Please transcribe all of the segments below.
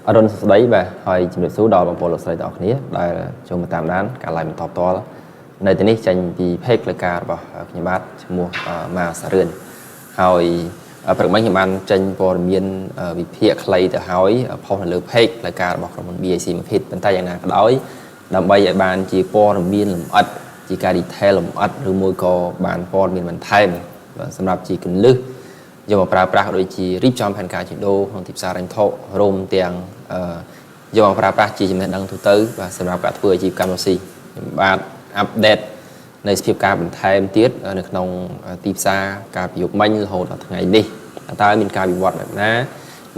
អរុនស្ដីបាទហើយជំរាបសួរដល់បងប្អូនលោកស្រីទាំងអស់គ្នាដែលចូលមកតាមដានការ live បន្តផ្ទាល់នៅទីនេះចេញពី page ផ្លូវការរបស់ខ្ញុំបាទឈ្មោះម៉ាសារឿនហើយព្រឹកមិញខ្ញុំបានចេញព័ត៌មានវិភាគខ្លីទៅហើយផុសនៅលើ page ផ្លូវការរបស់ក្រុមហ៊ុន BIC Market ប៉ុន្តែយ៉ាងណាក៏ដោយដើម្បីឲ្យបានជាព័ត៌មានលម្អិតជាការ detail លម្អិតឬមួយក៏បានព័ត៌មានបន្ថែមសម្រាប់ជាគន្លឹះយកមកប្រើប្រាស់ដូចជារៀបចំផែនការជួញដូរក្នុងទីផ្សាររ៉ែងថោរួមទាំងយកមកប្រើប្រាស់ជាចំណេះដឹងទូទៅបាទសម្រាប់ការធ្វើអាជីវកម្មនោះស៊ីខ្ញុំបាទអាប់ដេតនៃសភាពការបន្ថែមទៀតនៅក្នុងទីផ្សារការប្រយុទ្ធមិញរហូតដល់ថ្ងៃនេះតើមានការវិវត្តបែបណា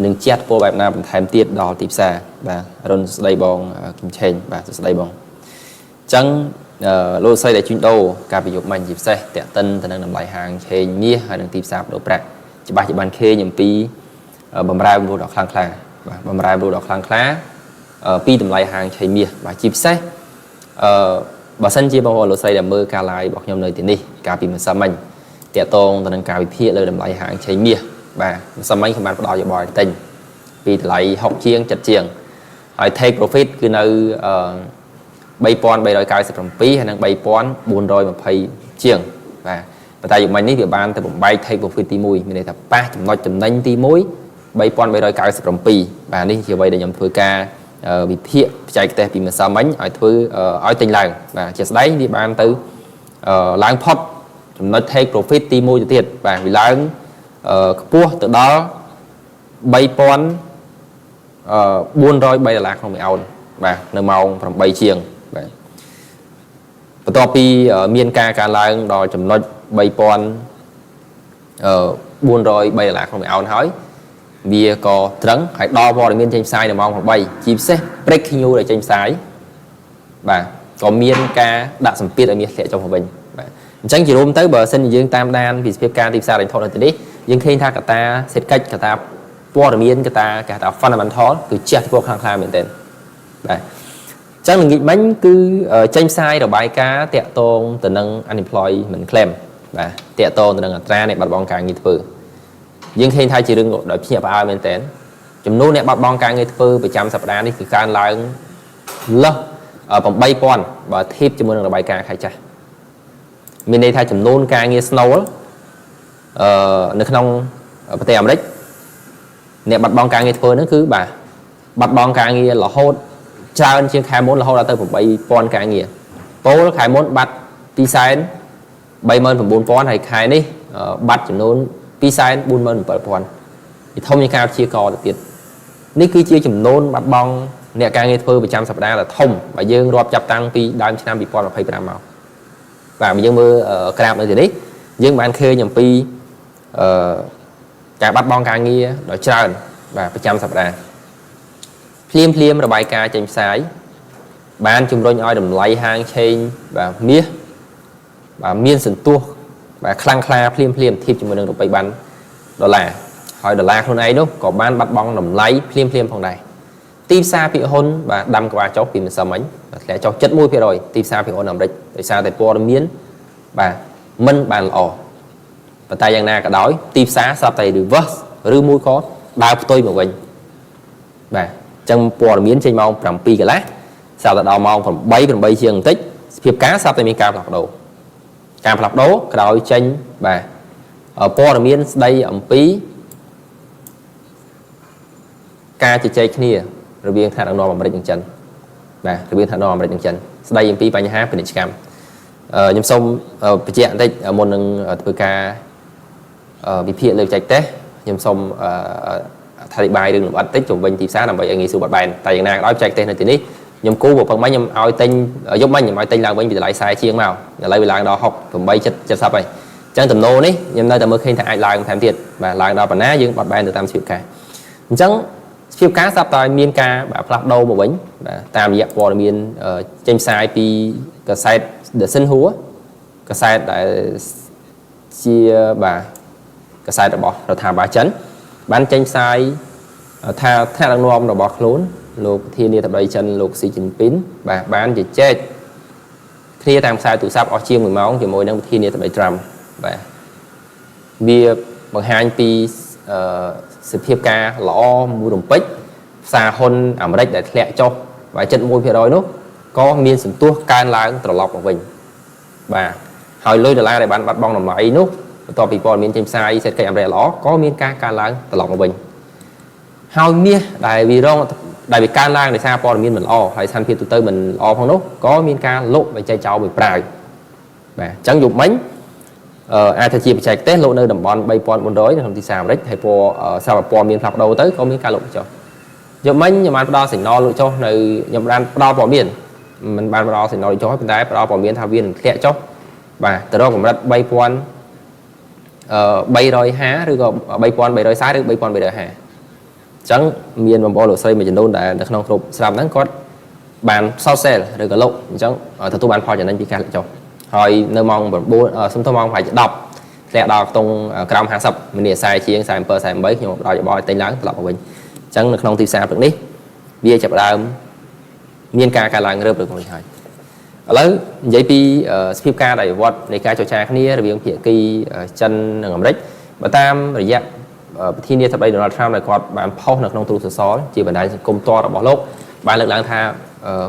នឹងជះឥទ្ធិពលបែបណាបន្ថែមទៀតដល់ទីផ្សារបាទរុនស្ដីបងគឹមឆេងបាទស្ដីបងអញ្ចឹងលោកស្រីដែលជួញដូរការប្រយុទ្ធមិញជាពិសេសតាក់ទិនទៅនឹងតម្លៃហាងឆេងមាសហើយនឹងទីផ្សារដូរប្រាក់ច្បាស់ជាបានឃើញអំពីបំរើបំរួលដ៏ខ្លាំងក្លាបាទបំរើបំរួលដ៏ខ្លាំងក្លាពីតម្លៃហាងឆេងមាសបាទជាពិសេសបើសិនជាបងប្អូនលោកស្រីដែលមើលការ live របស់ខ្ញុំនៅទីនេះកាលពីម្សិលមិញតាក់ទងទៅនឹងការវិភាគលើតម្លៃហាងឆេងមាសបាទម្សិលមិញខ្ញុំបានផ្ដល់យោបល់ទិញពីតម្លៃ60ជាង70ជាងហើយ take profit គឺនៅ3397ហើយនិង3420ជាងបាទប៉ុន្តែយុគមិញនេះវាបានទៅបំបែក take profit ទី1មានន័យថាប៉ះចំណុចចំណេញទី1 3397បាទនេះជាអ្វីដែលខ្ញុំធ្វើការវិភាគបច្ចេកទេសពីម្សិលមិញឲ្យធ្វើឲ្យទិញឡើងបាទជាស្ដែងវាបានទៅឡើងផុតចំណុច take profit ទី1ទៅទៀតបាទវាឡើងខ្ពស់ទៅដល់3403 ដុល្លារក្នុង1អោនបាទនៅម៉ោង8ជាងបាទបន្ទាប់ពីមានការឡើងដល់ចំណុច3403 ដុល្លារក្នុង1អោនហើយវាក៏ត្រឹងហើយដល់ព័ត៌មានចេញផ្សាយនៅម៉ោង8ជាពិសេស breaking news ដែលចេញផ្សាយបាទក៏មានការដាក់សម្ពាធឲ្យមាសធ្លាក់ចុះមកវិញបាទអញ្ចឹងជារួមទៅបើសិនជាយើងតាមដានពីសភាពការទីផ្សាររ៉ែងថោនៅទីនេះយើងឃើញថាកត្តាសេដ្ឋកិច្ចកត្តាព័ត៌មានកត្តាគេហៅថា fundamental គឺជះឥទ្ធិពលខ្លាំងក្លាមែនទែនបាទអញ្ចឹងល្ងាចមិញគឺចេញផ្សាយរបាយការណ៍តាក់ទងទៅនឹង unemployment claim បាទតាក់ទងទៅនឹងអត្រាអ្នកបាត់បង់ការងារធ្វើយើងឃើញថាជារឿងដោយភ្ញាក់ផ្អើលមែនទែនចំនួនអ្នកបាត់បង់ការងារធ្វើប្រចាំសប្តាហ៍នេះគឺកើនឡើងលើស 8000 បើធៀបជាមួយនឹងរបាយការណ៍ខែចាស់មានន័យថាចំនួនការងារស្នូលនៅក្នុងប្រទេសអាមេរិកអ្នកបាត់បង់ការងារធ្វើហ្នឹងគឺបាទបាត់បង់ការងាររហូតច្រើនជាងខែមុនរហូតដល់ទៅ 8000 ការងារពលខែមុនបាត់ 239,000 ហើយខែនេះបាត់ចំនួន 247,000 វាធំជាងការព្យាករទៅទៀតនេះគឺជាចំនួនបាត់បង់អ្នកការងារធ្វើប្រចាំសប្តាហ៍ដ៏ធំបើយើងរាប់ចាប់តាំងពីដើមឆ្នាំ2025មកបាទយើងមើលក្រាបនៅទីនេះយើងបានឃើញអំពីការបាត់បង់ការងារដ៏ច្រើនបាទប្រចាំសប្តាហ៍ភ្លាមរបាយការណ៍ចេញផ្សាយបានជំរុញឲ្យតម្លៃហាងឆេងបាទមាសបាទមានសន្ទុះបាទខ្លាំងក្លាភ្លាមធៀបជាមួយនឹងរូបិយប័ណ្ណដុល្លារហើយដុល្លារខ្លួនឯងនោះក៏បានបាត់បង់តម្លៃភ្លាមផងដែរទីផ្សារភាគហ៊ុនបាទដាំក្បាលចុះពីម្សិលមិញធ្លាក់ចុះ 71% ទីផ្សារភាគហ៊ុនអាមេរិកដោយសារតែព័ត៌មានបាទមិនបានល្អប៉ុន្តែយ៉ាងណាក៏ដោយទីផ្សារស្រាប់តែ reverse ឬមួយក៏ដើរផ្ទុយមកវិញបាទអញ្ចឹងព័ត៌មានចេញម៉ោង 7 កន្លះស្រាប់តែដល់ម៉ោង 8 ជាងបន្តិចសភាពការស្រាប់តែមានការផ្លាស់ប្ដូរក្រោយចេញបាទព័ត៌មានស្ដីអំពីការជជែកគ្នារវាងថ្នាក់ដឹកនាំអាមេរិកនិងចិនបាទរវាងថ្នាក់ដឹកនាំអាមេរិកនិងចិនស្ដីអំពីបញ្ហាពាណិជ្ជកម្មខ្ញុំសូមបញ្ជាក់បន្តិចមុននឹងធ្វើការវិភាគលើបច្ចេកទេសខ្ញុំសូមអធិប្បាយរឿងលម្អិតតិចជុំវិញទីផ្សារដើម្បីឲ្យងាយស្រួលបត់បែនតែយ៉ាងណាក៏ដោយបច្ចេកទេសនៅទីនេះខ្ញុំគូបើប៉ុណ្ណឹងខ្ញុំឲ្យទិញយប់មិញខ្ញុំឲ្យទិញឡើងវិញពីតម្លៃ40ជាងមកឥឡូវវាឡើងដល់68.70ហើយអញ្ចឹងទំនោរនេះខ្ញុំនៅតែមើលឃើញថាអាចឡើងថែមទៀតបាទឡើងដល់ប៉ុណ្ណាយើងបត់បែនទៅតាមសភាពការអញ្ចឹងសភាពការស្រាប់តែមានការបាទផ្លាស់ប្ដូរមកវិញបាទតាមរយៈព័ត៌មានចេញផ្សាយពីកាសែត The Xinhua កាសែតដែលជាបាទកាសែតរបស់រដ្ឋាភិបាលចិនបានចេញផ្សាយថាថ្នាក់ដឹកនាំរបស់ខ្លួនលោកប្រធានាធិបតីចិនលោកស៊ីជីនពីនបាទបានជជែកគ្នាតាមខ្សែទូរស័ព្ទអស់ជាង1ម៉ោងជាមួយនឹងប្រធានាធិបតីត្រាំបាទវាបង្ហាញពីសភាពការល្អមួយរំពេច xa hôn Americ để lẹ cho và chân môi phía đó nó có miên sừng tua can lang trở lọc của mình và hỏi lôi đờ để bạn bắt bong làm lại nút to bị bò miên trên sai sẽ cây Americ ló có miên can lang trở lọc của mình hỏi miên đại vì đó đại vì can lang để xa bò miên mình lo hay san phía tụi tôi mình lo phong nút có miên can lộ về chơi cháu bị prai và chẳng dùng mấy ai thay chia chạy test lộ nơi đầm bòn bay pon bốn đối không thì sao đấy hay po sao mà pon miên phạt đầu tới có miên can lộ cho dùng mấy nhưng mà đo xỉn no lộ cho nơi nhầm đan đo bỏ miên mình ban đo xỉn no cho hết bên trái đo bỏ miên thao viên khẽ chốc và từ đó cũng rất bay pon bay rồi há rồi có bay pon bay rồi sai rồi bay pon bay rồi hà chẳng miên mà bỏ lộ xây mà chỉ đôn đã được nông thôn làm nắng có bàn sau xe rồi có lộ chẳng thật tôi bàn phò cho nên bị can lại cho hỏi nơi mong bố xong tôi mong phải đọc lẹ đọc tông cam hạ sập mình để sai chiên sai per sai mấy nhưng mà đòi bò tay lắng lọc của mình chẳng được không thì sao được đi bia chập đàm miên ca làng rớp được mình hỏi lấy giấy pi speak ca đầy vọt để ca cho cha kia rồi việc hiện kỳ chân ngầm đấy và tam rồi dạ thi nia tập đây Donald Trump này còn bạn phong được nông tu sửa xó chỉ bản đại công to là bỏ lốp bạn lực lang tha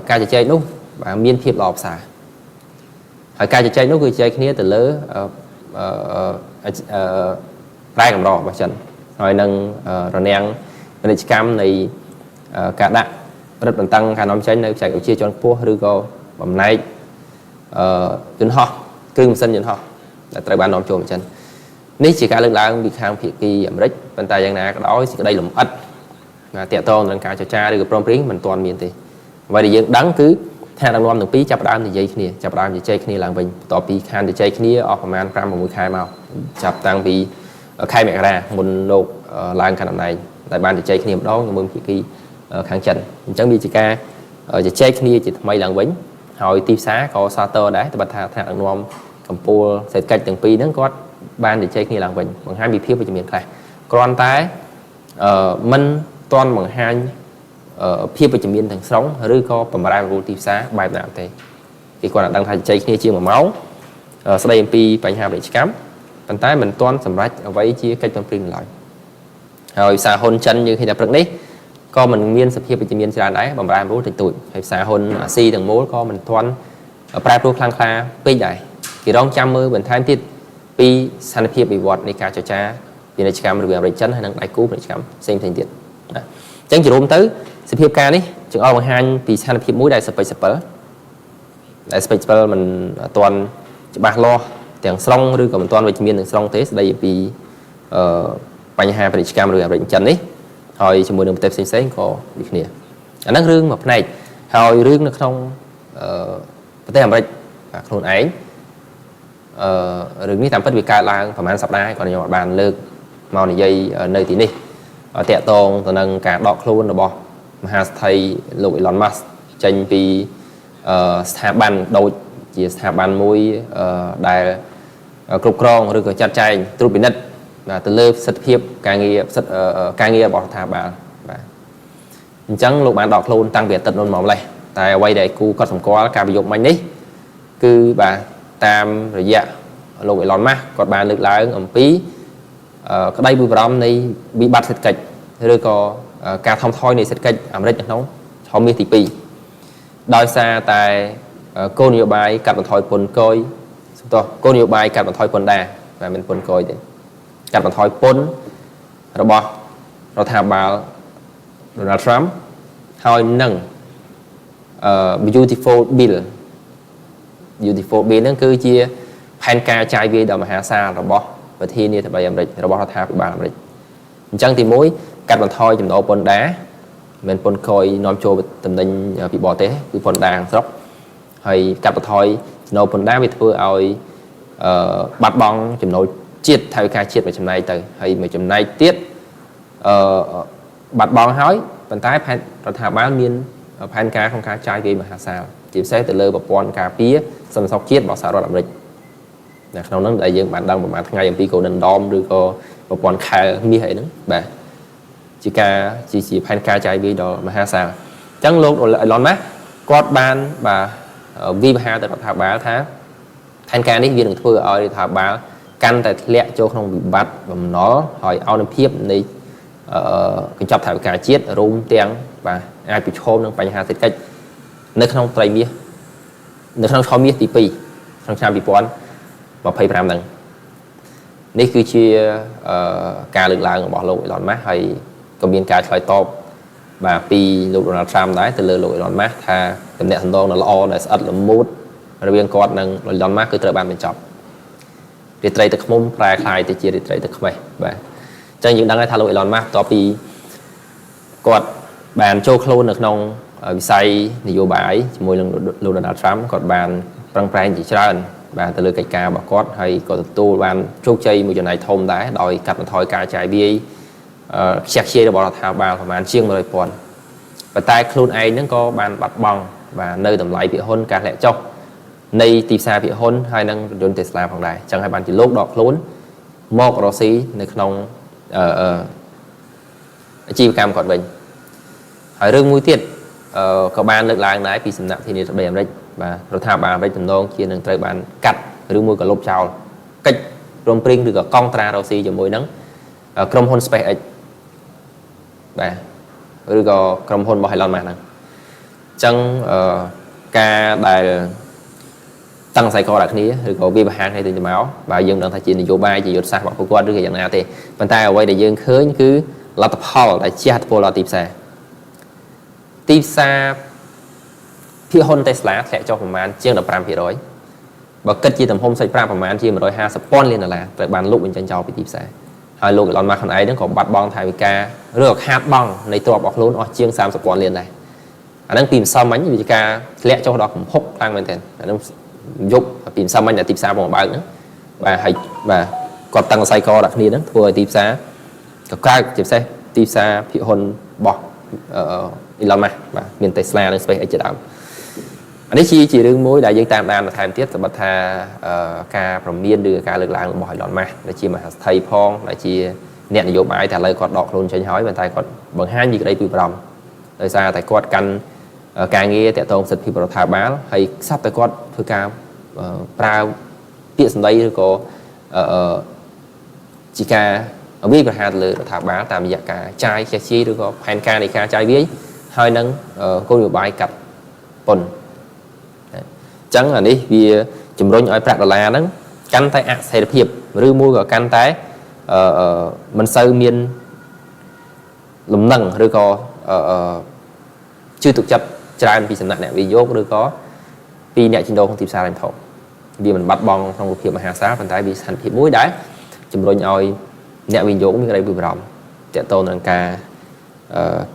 ca chơi đúng và miên thiệp lọp xả hỏi ca chơi nó cứ chơi kia từ lỡ rai cầm đỏ và chân hỏi nâng rồi neng bên cam này cả đạn rất là tăng khả năng tranh này chạy chia cho phố rư go bầm nay chân ho cưng sân chân ho là tại ban nón chuồng chân nếu chỉ cả lưng lang bị khang phía kỳ Americ bên tay giang na cái đó chỉ đây là một ất là tiệt tôn lần cả cho cha được prom pring mình toàn miền thì vậy thì dân đáng cứ theo đang loan được pí chập đam thì dây kia chập đam thì chơi kia làng bìnhต่อ pi khan thì chơi kia ởประมาณ1 một khai màu chập tăng pi khai mẹ ra một lột làng khả năng này tại ban thì chơi kia đó người mừng kỳ kháng chân chẳng bị chỉ ca chỉ chơi kia chỉ mấy làng bính hồi tiếp xá có starter đấy từ bạch thà theo đang loan cầm pua sẽ cách từng pi nó có ban thì chơi kia làng bình bằng hai bị thiếu về miền khai còn tái mình toàn bằng hai phía về miền thành sống rồi có phần bài vô tiếp xá bài nào thế thì còn là đang thay chơi kia chiên mà máu sau đây MP bài hai để cắm phần tái mình toàn sầm rách ở vậy chia cách trong phim lại rồi xà hôn chân như khi đập rực đấy có mình miên sập phía về miền ra đấy bằng bài vô thành tuổi hay xà hôn si thằng mối có mình toàn bài vô khang kha bây đại thì đón 100 mình thay tiết pi san phía bị vọt này cả cho cha thì này cắm rồi về chân hay năng đại cú này cắm xem thành tiết chẳng chỉ hôm tới sập hiệp ca đi chừng ao bằng hai thì san hiệp mũi đại sập mình toàn bạc lo tiền xong rồi còn mình toàn về miền tiền xong thế đây vì bài hai phải cam rồi bệnh chân đấy hồi cho mùi đường tép xinh có việc nè nó rương một này hồi rương nó không tới làm bệnh không ấy rừng ní tạm phất vì ca lang phẩm ăn sập đai còn nhiều bàn lược màu này dây nơi tí đi tẹt tôn từ nâng cả đọt luôn rồi bò mà thầy lụi Elon Musk tranh vì sạp bàn đầu chỉ sạp bàn môi đài cục rong rồi có chặt chay trụ bị nứt và từ lớp sật hiệp ca nghi bỏ thả bà chẳng lúc bạn đọt luôn tăng biệt tận luôn mỏng này tại quay để cu có thằng có cả bị dụng mạnh đấy cứ bà tam rồi dạ lụi Elon Musk còn bà lực lái ở phí có đây bùi brom này bị bắt sệt kịch rồi có cả thông thôi này sệt kịch ở đây nó không biết thì pi đôi xa tại cô nhiều bài cặp một thôi quần coi cô nhiều bài cặp một thôi quần đà và mình quần coi thì cặp một thôi pôn rồi bỏ rồi thả bảo Donald Trump thôi nâng beautiful bill nó cứ chia pan ca chai vi đầu mà hạ xa rồi bỏ và thi như thế bây giờ rồi bỏ thả bà làm chẳng thì mối cắt bằng thôi chùm độ pôn đá mình pôn coi nôm trô tầm định bị bỏ té bị pôn đàng sốc hay cắt bằng thôi nô pôn đá bị thưa ơi bắt bong chùm nô chiết theo ca chiết vào chùm này từ hay mà chùm này tiết bắt bong hói bàn tay rồi thả bán miên pan ca không ca chai vi mà hạ xa chỉ xét từ lơ và pon ca pía xong sóc chiết bỏ xả rồi làm lịch nó nói đại dương bạn đang mà ngày MP cổ đền đom rồi có một con khai mi hệ nữa bà chỉ pan ca chạy vi đó mà ha sao chẳng luôn rồi Elon Musk có ban bà vi ha từ thả bá tháng thanh ca đi viên được thưa ở thả bá căn tại lẹ cho không bị bắt và nó hỏi ao nằm phiếp này cái chọc thả cả chiết rung tiếng và ai bị chôm nâng bánh hà thịt cách nơi không trai mía nơi không cho mía tí pi trong trang bị bón và phải làm nângនេះគឺជាការលើកឡើងរបស់លោក Elon Musk ហើយក៏មានការឆ្លើយតបបាទពីលោក Donald Trump ដែរទៅលើលោក Elon Musk ថាទំនាក់ទំនងដ៏ល្អដែលស្អិតល្មួតរវាងគាត់និង Elon Musk គឺត្រូវបានបញ្ចប់រាត្រីទឹកឃ្មុំប្រែคล้ายទៅជារាត្រីទឹកខ្មេះបាទអញ្ចឹងយើងដឹងហើយថាលោក Elon Musk តពីគាត់បានចូលខ្លួននៅក្នុងវិស័យនយោបាយជាមួយនឹងលោក Donald Trump គាត់បានប្រឹងប្រែងជាច្រើនបាទទៅលើកិច្ចការរបស់គាត់ហើយក៏ទទួលបានជោគជ័យមួយចំណែកធំដែរដោយកាត់បន្ថយការចាយវាយខ្ជះខ្ជាយរបស់រដ្ឋាភិបាលប្រហែលជាង 100,000 ប៉ុន្តែខ្លួនឯងហ្នឹងក៏បានបាត់បង់បាទនៅតម្លៃភាគហ៊ុនការធ្លាក់ចុះនៃទីផ្សារភាគហ៊ុនហើយនឹងរថយន្ត Tesla ផងដែរអញ្ចឹងហើយបានជាលោកដកខ្លួនមករកស៊ីនៅក្នុងអាជីវកម្មគាត់វិញហើយរឿងមួយទៀតក៏បានលើកឡើងដែរពីសំណាក់ធានារ៉ាបអាមេរិកបាទរដ្ឋាភិបាលអាមេរិកទំនងជានឹងត្រូវបានកាត់ឬមួយក៏លុបចោលកិច្ចព្រមព្រៀងឬក៏កងត្រារុស្ស៊ីជាមួយនឹងក្រុមហ៊ុន SpaceX បាទឬក៏ក្រុមហ៊ុនរបស់ Elon Musk ហ្នឹងអញ្ចឹងការដែលតាំងខ្សែកដាក់គ្នាឬក៏វាបហាគ្នាទៅមកបាទយើងដឹងថាជានយោបាយជាយុទ្ធសាស្ត្ររបស់ពួកគាត់ឬក៏យ៉ាងណាទេប៉ុន្តែអ្វីដែលយើងឃើញគឺលទ្ធផលដែលជះឥទ្ធិពលដល់ទីផ្សារភាគហ៊ុន Tesla ធ្លាក់ចុះប្រមាណជាង 15% បើគិតជាទំហំសាច់ប្រាក់ប្រមាណជា 150,000 លានដុល្លារត្រូវបានលុបបញ្ចេញចោលពីទីផ្សារហើយលោក Elon Musk ខ្លួនឯងហ្នឹងក៏បាត់បង់ថវិកាឬក៏ខាតបង់នៃទ្រព្យរបស់ខ្លួនអស់ជាង 30,000 លានដែរអាហ្នឹងពីម្សិលមិញវាជាការធ្លាក់ចុះដល់កំហុកខ្លាំងមែនទែនអាហ្នឹងយប់ពីម្សិលមិញដែលទីផ្សារមកបើកហ្នឹងបាទហើយបាទគាត់តាំងខ្សែកដាក់គ្នាហ្នឹងធ្វើឲ្យទីផ្សារក៏កើនជាពិសេសទីផ្សារភាគហ៊ុនរបស់ Elon Musk បាទមាន Tesla និង SpaceX ជាដើមអានេះជារឿងមួយដែលយើងតាមដានបន្ថែមទៀតសម្រាប់ថាការប្រមានឬការលើកឡើងរបស់ Elon Musk ដែលជាមហាស្ថិផងដែលជាអ្នកនយោបាយតែឥឡូវគាត់ដកខ្លួនចេញហើយប៉ុន្តែគាត់បង្ហាញពីក្តីព្រួយបារម្ភដោយសារតែគាត់កាន់ការងារតាក់ទងសិទ្ធិភាពរដ្ឋាភិបាលហើយខ្សត់តែគាត់ធ្វើការប្រើពាក្យសម្ដីឬក៏ជាការវាយប្រហារទៅលើរដ្ឋាភិបាលតាមរយៈការចាយខ្ជះខ្ជាយឬក៏ផែនការនៃការចាយវាយហើយនឹងគោលនយោបាយកាត់ពន្ធអញ្ចឹងអានេះវាជំរុញឲ្យប្រាក់ដុល្លារហ្នឹងកាន់តែអស្ថិរភាពឬមួយក៏កាន់តែមិនសូវមានលំនឹងឬក៏ជឿទុកចិត្តច្រើនពីសំណាក់អ្នកវិនិយោគឬក៏ពីអ្នកចិញ្ចោក្នុងទីផ្សារហិរញ្ញវត្ថុវាមិនបាត់បង់ក្នុងរូបភាពមហាសាលប៉ុន្តែវាស្ថិរភាពមួយដែលជំរុញឲ្យអ្នកវិនិយោគមានក្តីព្រួយបារម្ភទាក់ទងនឹងការ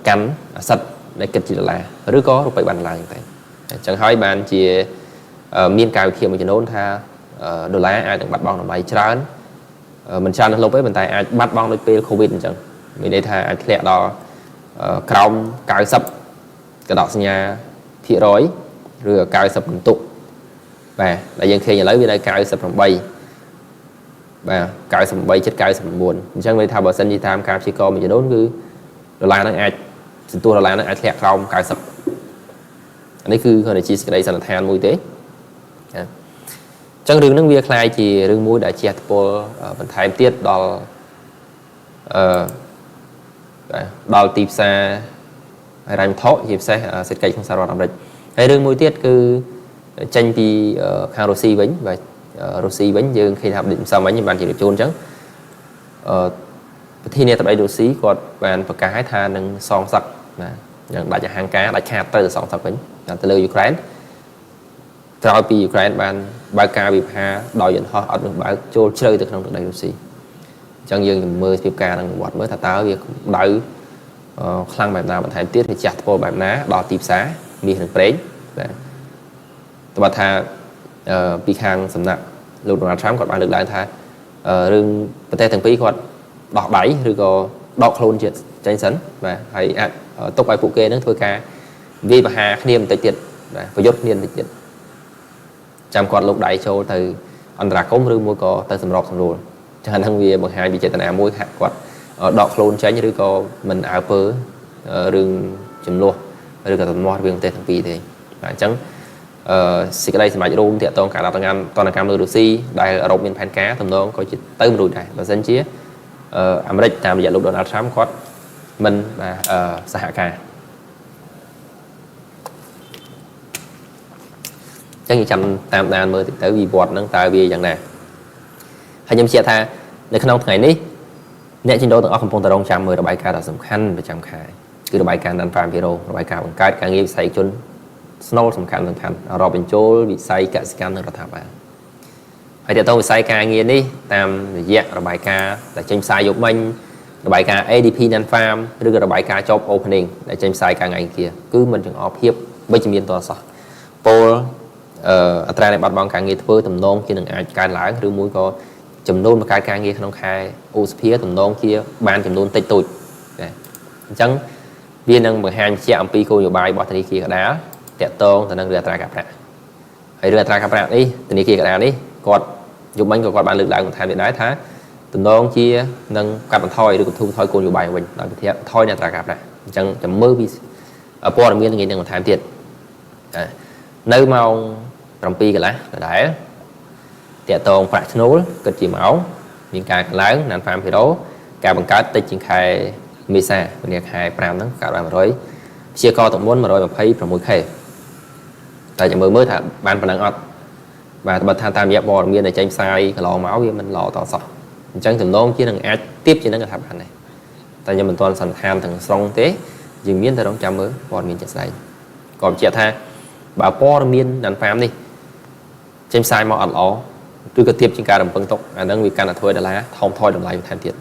កាន់អាសិតដែលគិតជាដុល្លារឬក៏រូបិយប័ណ្ណដុល្លារហ្នឹងតែអញ្ចឹងហើយបានជាមានការវិភាគមួយចំនួនថាដុល្លារអាចនឹងបាត់បង់តម្លៃច្រើនមិនច្រើននៅលើទេប៉ុន្តែអាចបាត់បង់ដោយពេល Covid អញ្ចឹងមានន័យថាអាចធ្លាក់ដល់ក្រោម90កដកសញ្ញាភាគរយឬ90ពិន្ទុបាទដែលយើងឃើញឥឡូវវានៅ98បាទ98 ចិត្ត99អញ្ចឹងមានថាបើសិនជាតាមការព្យាករណ៍មួយចំនួនគឺដុល្លារហ្នឹងអាចសន្ទុះដុល្លារហ្នឹងអាចធ្លាក់ក្រោម90នេះគឺគ្រាន់តែជាសេចក្តីសន្និដ្ឋានមួយទេអញ្ចឹងរឿងហ្នឹងវាคล้ายជារឿងមួយដែលជះឥទ្ធិពលបន្ថែមទៀតដល់ទីផ្សារហិរញ្ញវត្ថុជាពិសេសសេដ្ឋកិច្ចក្នុងសហរដ្ឋអាមេរិកហើយរឿងមួយទៀតគឺចេញពីខាងរុស្ស៊ីវិញបាទរុស្ស៊ីវិញយើងឃើញថាម្សិលមិញបានជម្រាបជូនអញ្ចឹងប្រធានាធិបតីរុស្ស៊ីគាត់បានប្រកាសឲ្យថានឹងសងសឹកបាទយ៉ាងដាច់អហង្ការដាច់ខាតទៅសងសឹកវិញទៅលើយូក្រែនក្រោយពីយូក្រែនបានបើកការវិភាគដោយយន្តហោះអត់នឹងបើកចូលជ្រៅទៅក្នុងទឹកដីរុស្ស៊ីអញ្ចឹងយើងមើលស្ពីបការនឹងវត្តមើលថាតើវាដៅខ្លាំងបែបណាបន្ថែមទៀតវាចាស់ថ្ពបែបណាដល់ទីផ្សារមាសនិងប្រេងបាទតើថាពីខាងសំណាក់លោក Donald Trump គាត់បានលើកឡើងថារឿងប្រទេសទាំងពីរគាត់ដោះដៃឬក៏ដកខ្លួនចេញសិនបាទហើយអាចទុកឲ្យពួកគេនឹងធ្វើការវាយប្រហារគ្នាបន្តិចទៀតបាទប្រយុទ្ធគ្នាបន្តិចទៀតចាំគាត់លោកដៃចូលទៅអន្តរាគមឬមួយក៏ទៅសម្របសម្រួលចឹងហ្នឹងវាបង្ហាញពីចេតនាមួយថាគាត់ដកខ្លួនចេញឬក៏មិនអើពើរឿងចំនួនឬក៏ទំនាស់រវាងប្រទេសទាំងពីរទេបាទអញ្ចឹងសេចក្តីសម្រេចរួមទាក់ទងការដាក់ទណ្ឌកម្មលើរុស្ស៊ីដែលអឺរ៉ុបមានផែនការទំនងក៏ទៅមិនរួចដែរបើមិនជាអាមេរិកតាមរយៈលោក Donald Trump គាត់មិនសហការ chẳng chăm tam đàn mơ tới vì bọt nâng ta vì dạng này hay nhầm chia tha để khăn ngày ní nè trên đó tụi ông không tao chăm mơ bài ca là sầm khăn và chăm khai cứ bài ca đàn phàm hero bài ca bằng cái càng nghiêm say chun snow sầm khăn rồi bên chỗ bị say cả scan rồi thả bạn hay để tôi say ca nghe đi tam dạ rồi bài ca là tranh sai dục mình bài ca ADP đàn phàm rồi bài ca job opening để tranh sai ca ngày kia cứ mình chừng off hiệp bây giờ miền toàn sao Paulอัตราในบัตรบางการเงินเพื่อตำนองที่หนึ่งอาจการหลายหรือมุ้ยก็จำนวนมาการเงินขนมคายอุสเพียตำนองที่บานจำนวนติดตุยจังเวียนนั่งบางแห่งเชี่ยอัมพีโกอยู่ใบบอทนีคีกระดาเตะตรงแต่นั่งเรือตรากับระไอเรือตรากับระนี่ตนีคีกระดานี่กอดยุบมันกอดบานลึกหลังของไทยเป็นได้ท้าตำนองที่นั่งกับมันถอยหรือกับทุ่งถอยโกอยู่ใบวันโดยเทียถอยเนี่ยตรากับระจังจำมือวิปอร์มีเงินของไทยเทียดnơi màu trồng pi cái lá là để tiệt tồn phạt nối kịch chỉ máu những cái lớn nền phàm thì đó cả bằng cách tới triển khai misa bên hai pram đó cả bạn rồi chia co tổng vốn mà rồi mà thấy from mỗi khề tại chỉ mới thả ban phần năng ọt và bật tham tam giác bò miên để tranh sai cái lò máu mình lò tỏ sọ chẳng thầm nôn chỉ đừng ép tiếp trên nó cái thằng này tại vì mình toàn sẵn tham thằng song tế dừng miên ta đóng chăm mới bò miên chạy sai còn chia tha bà po miên đàn phàm đi trên sai màu ẩn ó tôi có tiếp trên cả đồng phân tốc đang vì căn là thôi đã lá thông thôi đồng lại thành thiệt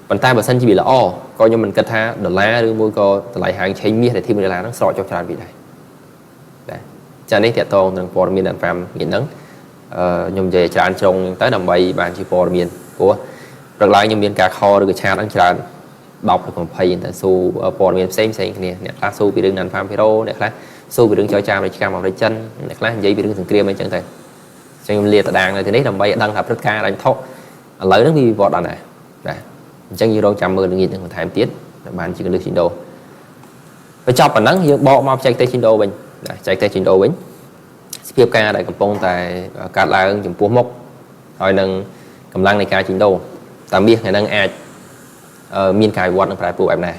bàn tay bà sân chỉ bị là o coi như mình cất tha đợt lá đưa môi co lại hàng cháy miết để thêm đợt lá nó sọ cho tràn bị này cho nên thiệt to đàn po miên đàn phàm nghiền nắng nhung về tràn trồng tới đầm bay bàn chỉ po miên của đợt lại nhung miên cả kho được tràn đang tràn đọc được còn phải tại su po miên xem nè nè lá su bị đừng đàn phàm hero nè lá su bị đứng cho cha để cam vào chân này lá giấy bị đứng từng kia mấy chân thầy chân liệt đàn này thì đấy làm bay đăng hợp rất ca đánh thóc lấy nó đi vọt đàn này chân như đâu 110.000 một tháng tiết bạn chỉ cần được trình độ phải chọc bản nắng bỏ mau chạy tay trình độ mình chạy tay trình độ mình tiếp ca đại cầm pong tại cả là dùng pua mốc rồi nâng cầm lăng này ca trình độ tạm biệt ngày nâng ai miên cài vọt phải phụ em này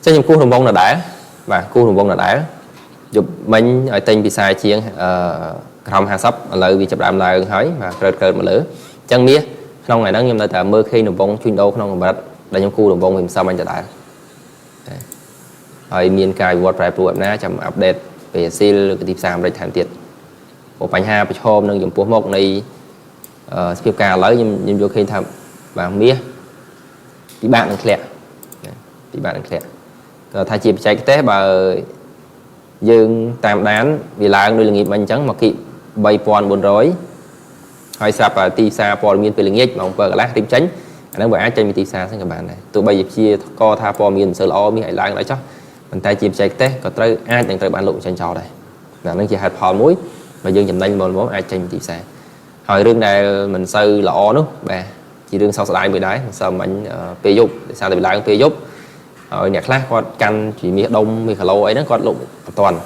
cho những cú đồng bông là đá và cú đồng bông là đá giúp mình ở tên bị sai chiến không hạ sắp lợi vì chụp làm là hỏi và cơn mà lửa chân mía không này nó nhưng mà mơ khi đồng bông chuyên đâu không mà là những cú đồng bông thì sao anhจะได้rồi miền cài vọt phải phụ na chậm update về seal cái tiếp sam để thành tiệt bộ bánh ha bị hôm nâng dùng một này tiếp ca lấy nhưng vô khi tham và mía thì bạn đang khẹt thay chỉ chạy cái té bà dương tam đán vì là đôi là nghiệp mình chẳng mà kịp bay pon buồn rối hay sạp và ti xa pon miên về là nghiệp mà ông vợ lá tim tránh nó bởi ai chơi ti xa các bạn này tụi bây giờ chia co tha pon miên sợ lo mi hãy lại lại chắc mình tay chìm chạy cái té có tới ai đang tới bạn lụng trên trò này là nó chỉ hạt pon muối mà dương chầm đánh một món ai chơi ti xa hồi đương này mình sơ lọ nữa bà chỉ đương sau đại bị đáy sao mình phê dục sao bị lại phê dục ở nhà khác có căn chỉ miếng đông miếng khẩu lâu ấy nó có lụng toàn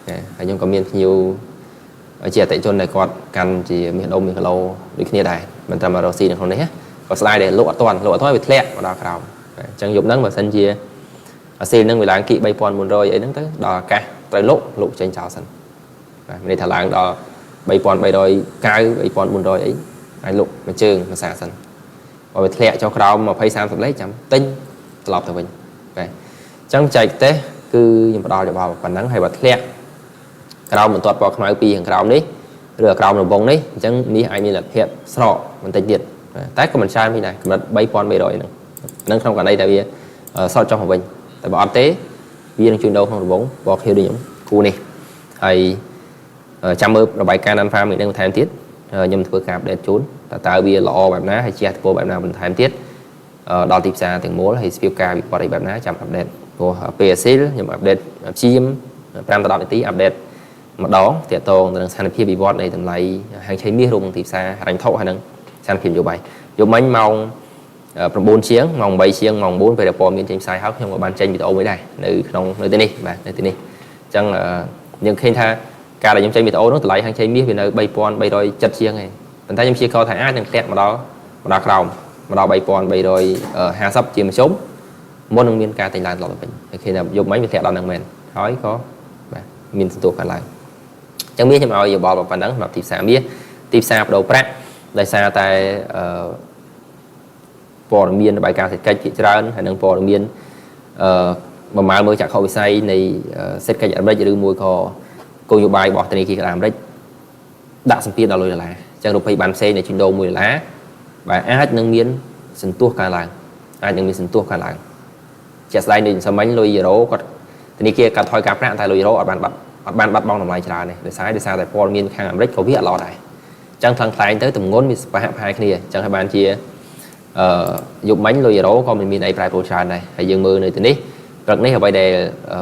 hay nhưng có miếng nhiều ở chia tại chôn này có căn chỉ miếng đông miếng khẩu lâu được như này mình làm rồi xin được không đấy có slide để lụa toàn lụa thôi bị lẹ mà đào khảo chẳng dụng nắng mà sân chia xin nâng bị lãng kỵ bay pon buồn rồi ấy nắng tới đò ca tới lục lục trên chào sân mình thả lãng đò bay pon bay rồi cay bay pon buồn rồi ấy ai lục mà trường mà xả sân rồi bị lẹ cho khảo mà phay sam tập lấy chấm tinh lọp từ mình chẳng chạy thế cứ nhưng mà đo để vào phần nắng hay bật lẹ cái mình toàn vào máy pi hàng cái đấy rửa cái đồng bông đấy chẳng ní ai như là hiện sọ mình tách điện tách của mình sai như này mình bay pon bay rồi nâng không cả đây tại vì sọ trong phòng mình tại bảo tế vì đang chuyên đâu không được bóng bỏ hiệu đi những khu này hay chăm ướp rồi bài can ăn pha mình đang thêm tiết nhưng vừa cạp để trốn tạo bia lọแบบná hay chia côแบบnào mình thêm tiết đo tiếp xa từng múa hay spill ca bị bỏ điแบบná chăm update của PSC nhưng mà update chim pram tạo tí update mà đó thì tôi đang sang phía bị bot này từng lấy hàng cháy mía luôn tiếp xa đánh thọ hay năng sang phim vô bài vô mấy mong 4 chiếng mong 7 chiếng mong 4 về đẹp miền trên sai hóc trong bàn tranh bị ô mới đây nơi trong nơi tên đi bạn nơi tên đi chẳng là nhưng khi tha ca là những tranh bị ô nó lại hàng cháy mía vì nơi bay pon bay đôi chặt chiếng này mình thấy trong chia co thải ai đang kẹt mà đó mà đó không mà đó bay pon bay đôi hà sắp chìm sống មុននឹងមានការតែងឡើងដល់ទៅវិញហើយឃើញថាយកមិញវាធ្លាក់ដល់នឹងមែនហើយក៏បាទមានសន្ទុះកើតឡើងអញ្ចឹងមាសខ្ញុំឲ្យយោបល់ប៉ុណ្ណឹងសម្រាប់ទីផ្សារមាសទីផ្សារបដូរប្រាក់ដោយសារតែព័ត៌មានរបាយការណ៍សេដ្ឋកិច្ចជាច្រើនហើយនឹងព័ត៌មានបំរើមើលចក្ខុវិស័យនៃសេដ្ឋកិច្ចអាមេរិកឬមួយក៏គោលនយោបាយរបស់ធនាគារអាមេរិកដាក់សម្ពាធដល់លុយដុល្លារអញ្ចឹងរូបិយប័ណ្ណផ្សេងនៃជួញដូរ1ដុល្លារបាទអាចនឹងមានសន្ទុះកើនឡើងអាចនឹងមានសន្ទុះកើនឡើងជាក់ស្ដែងដូចសាមញ្ញលុយយូរ៉ូគាត់ធនាគារកាត់ថយការប្រាក់តែលុយយូរ៉ូអត់បានបាត់បង់តម្លៃច្រើនទេដោយសារតែព័ត៌មានខាងអាមេរិកក៏វាអត់ល្អដែរអញ្ចឹងថ្លៃទៅទម្ងន់វាស្ពហផាយគ្នាអញ្ចឹងហើយបានជាយប់មិញលុយយូរ៉ូក៏មិនមានអីប្រែប្រួលច្រើនដែរហើយយើងមើលនៅទីនេះព្រឹកនេះអ្វីដែល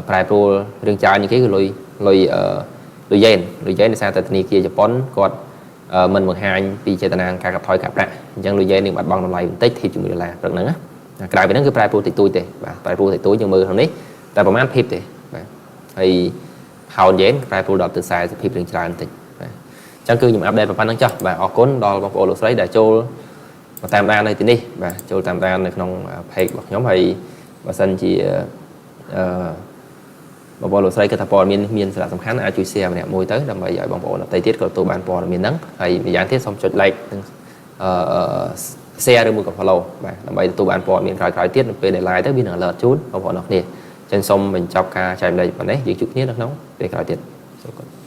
ប្រែប្រួលរឿងច្រើនជាងគេគឺលុយយេនដោយសារតែធនាគារជប៉ុនគាត់មិនបង្ហាញពីចេតនាការកាត់ថយការប្រាក់អញ្ចឹងលុយយេននឹងបាត់បង់តម្លៃបន្តិចធៀបជាមួយដុល្លារព្រឹកហ្នឹងណាក្រៅពីហ្នឹងគឺប្រែប្រួលតិចតួចទេបាទប្រែប្រួលតិចតួចយើងមើលក្នុងនេះតែប្រហែលភីបទេបាទហើយផោនយេនប្រែប្រួលដល់ទៅ40ភីបរៀងច្រើនបន្តិចបាទអញ្ចឹងគឺខ្ញុំអាប់ដេតប៉ុណ្ណឹងចុះបាទអរគុណដល់បងប្អូនលោកស្រីដែលចូលតាមដាននៅទីនេះបាទចូលតាមដាននៅក្នុង page របស់ខ្ញុំហើយបើសិនជាបងប្អូនលោកស្រីគិតថាព័ត៌មាននេះមានសារៈសំខាន់អាចជួយ share ម្នាក់មួយទៅដើម្បីឲ្យបងប្អូនដទៃទៀតក៏ទទួលបានព័ត៌មានហ្នឹងហើយម្យ៉ាងទៀតសូមចុច like និង share ឬមួយក៏ follow បាទដើម្បីទទួលបានព័ត៌មានក្រោយៗទៀតនៅពេលដែល live ទៅវានឹង alert ជូនបងប្អូនអរគ្នាអញ្ចឹងសូមបញ្ចប់ការចែករំលែកប៉ុណ្ណេះយើងជួបគ្នានៅក្នុងពេលក្រោយទៀតសូមអរគុណ